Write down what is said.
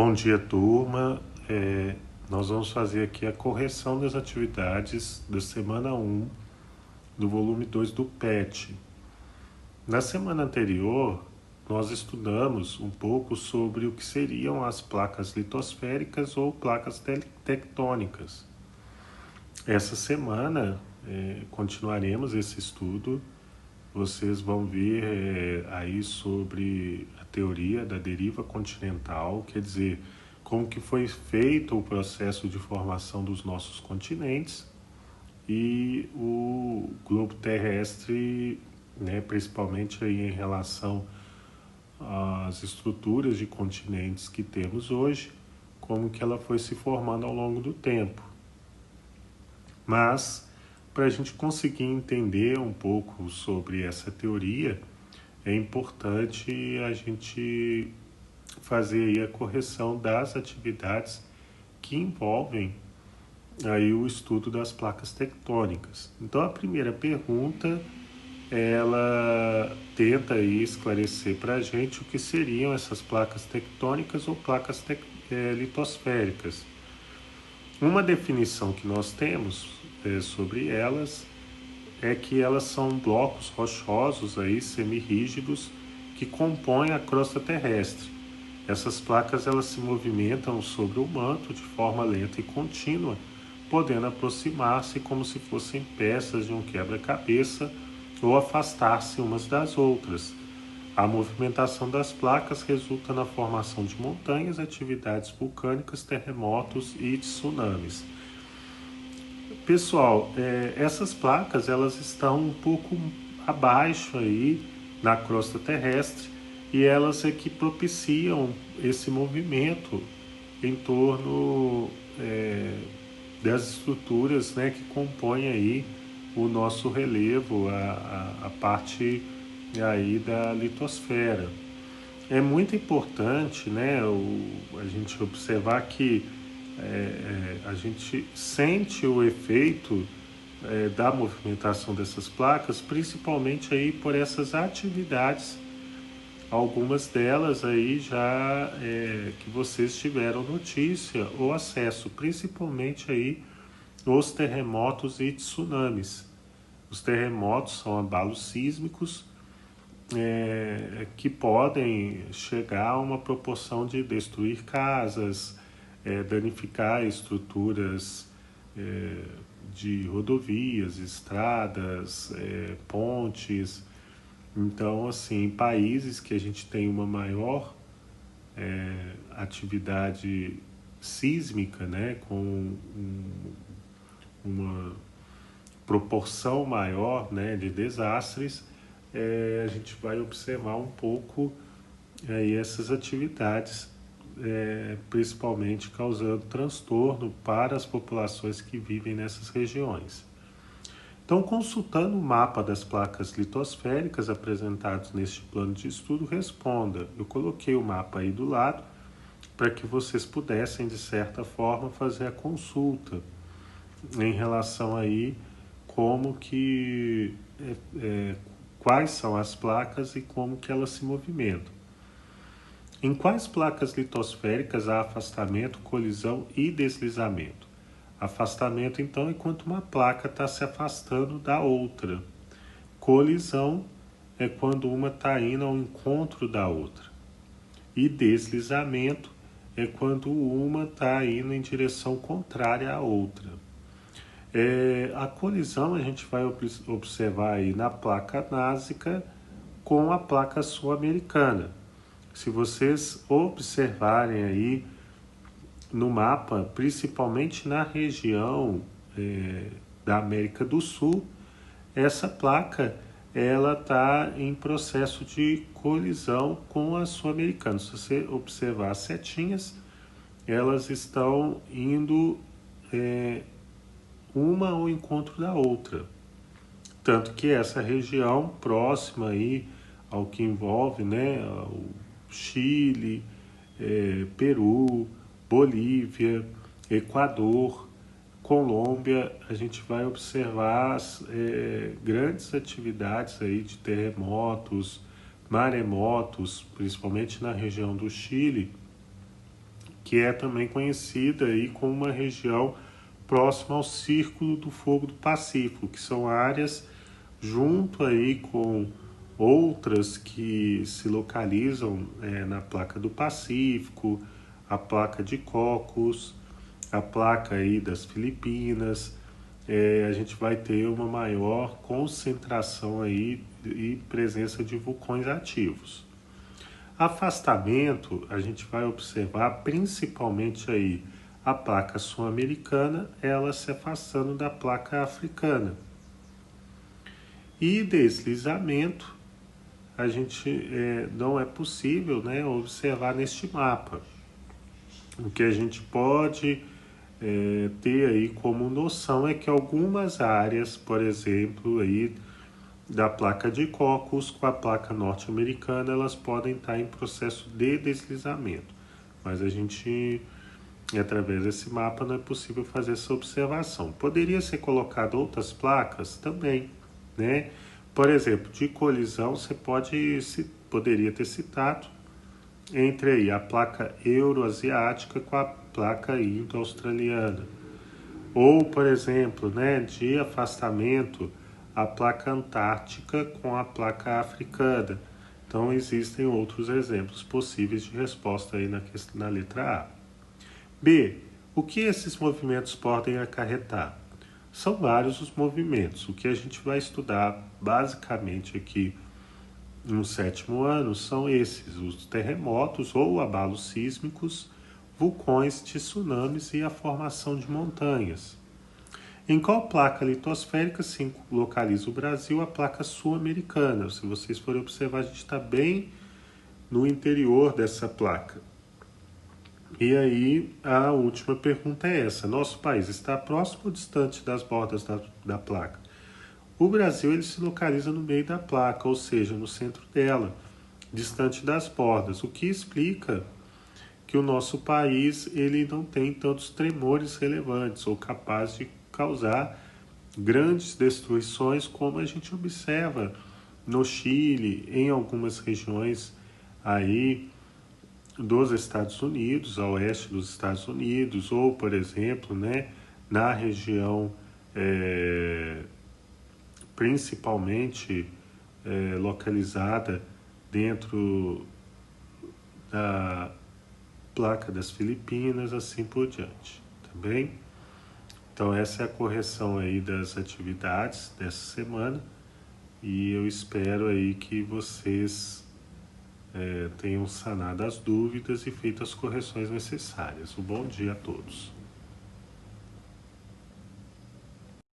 Bom dia, turma. Nós vamos fazer aqui a correção das atividades da semana 1 do volume 2 do PET. Na semana anterior, nós estudamos um pouco sobre o que seriam as placas litosféricas ou placas tectônicas. Essa semana, continuaremos esse estudo. Vocês vão ver aí sobre a teoria da deriva continental, quer dizer, como que foi feito o processo de formação dos nossos continentes e o globo terrestre, né, principalmente aí em relação às estruturas de continentes que temos hoje, como que ela foi se formando ao longo do tempo. Mas, para a gente conseguir entender um pouco sobre essa teoria, é importante a gente fazer aí a correção das atividades que envolvem aí o estudo das placas tectônicas. Então, a primeira pergunta, ela tenta aí esclarecer para a gente o que seriam essas placas tectônicas ou placas litosféricas. Uma definição que nós temos sobre elas é que elas são blocos rochosos aí semirrígidos que compõem a crosta terrestre. Essas placas elas se movimentam sobre o manto de forma lenta e contínua, podendo aproximar-se como se fossem peças de um quebra-cabeça ou afastar-se umas das outras. A movimentação das placas resulta na formação de montanhas, atividades vulcânicas, terremotos e tsunamis. Pessoal, essas placas elas estão um pouco abaixo aí na crosta terrestre e elas é que propiciam esse movimento em torno das estruturas, né, que compõem aí o nosso relevo, a parte aí da litosfera. É muito importante, né, a gente observar que a gente sente o efeito da movimentação dessas placas, principalmente aí por essas atividades, algumas delas aí já que vocês tiveram notícia ou acesso, principalmente aí os terremotos e tsunamis. Os terremotos são abalos sísmicos que podem chegar a uma proporção de destruir casas, danificar estruturas de rodovias, estradas, pontes. Então, assim, em países que a gente tem uma maior atividade sísmica, né, com uma proporção maior, né, de desastres, a gente vai observar um pouco aí essas atividades, principalmente causando transtorno para as populações que vivem nessas regiões. Então, consultando o mapa das placas litosféricas apresentados neste plano de estudo, responda. Eu coloquei o mapa aí do lado para que vocês pudessem, de certa forma, fazer a consulta em relação aí como que quais são as placas e como que elas se movimentam. Em quais placas litosféricas há afastamento, colisão e deslizamento? Afastamento, então, é quando uma placa está se afastando da outra. Colisão é quando uma está indo ao encontro da outra. E deslizamento é quando uma está indo em direção contrária à outra. A colisão a gente vai observar aí na placa násica com a placa sul-americana. Se vocês observarem aí no mapa, principalmente na região da América do Sul, essa placa ela está em processo de colisão com a sul-americana. Se você observar as setinhas, elas estão indo uma ao encontro da outra. Tanto que essa região próxima aí ao que envolve, né, o Chile, Peru, Bolívia, Equador, Colômbia, a gente vai observar grandes atividades aí de terremotos, maremotos, principalmente na região do Chile, que é também conhecida aí como uma região próxima ao Círculo do Fogo do Pacífico, que são áreas junto aí com outras que se localizam na placa do Pacífico, a placa de Cocos, a placa aí das Filipinas. A gente vai ter uma maior concentração aí e presença de vulcões ativos. Afastamento, a gente vai observar principalmente aí a placa sul-americana, ela se afastando da placa africana. E deslizamento, a gente não é possível, né, observar neste mapa. O que a gente pode ter aí como noção é que algumas áreas, por exemplo, aí da placa de Cocos com a placa norte-americana, elas podem estar em processo de deslizamento. Mas a gente, através desse mapa, não é possível fazer essa observação. Poderia ser colocado outras placas também, né? Por exemplo, de colisão, você poderia ter citado entre aí a placa euroasiática com a placa indo-australiana. Ou, por exemplo, né, de afastamento, a placa antártica com a placa africana. Então, existem outros exemplos possíveis de resposta aí na letra A. B. O que esses movimentos podem acarretar? São vários os movimentos. O que a gente vai estudar basicamente aqui no 7º ano são esses: os terremotos ou abalos sísmicos, vulcões, tsunamis e a formação de montanhas. Em qual placa litosférica se localiza o Brasil? A placa sul-americana. Se vocês forem observar, a gente está bem no interior dessa placa. E aí, a última pergunta é essa: nosso país está próximo ou distante das bordas da placa? O Brasil ele se localiza no meio da placa, ou seja, no centro dela, distante das bordas, o que explica que o nosso país ele não tem tantos tremores relevantes ou capazes de causar grandes destruições como a gente observa no Chile, em algumas regiões aí dos Estados Unidos, a oeste dos Estados Unidos, ou, por exemplo, né, na região principalmente localizada dentro da placa das Filipinas, assim por diante, tá bem? Então essa é a correção aí das atividades dessa semana e eu espero aí que vocês tenham sanado as dúvidas e feito as correções necessárias. Um bom dia a todos.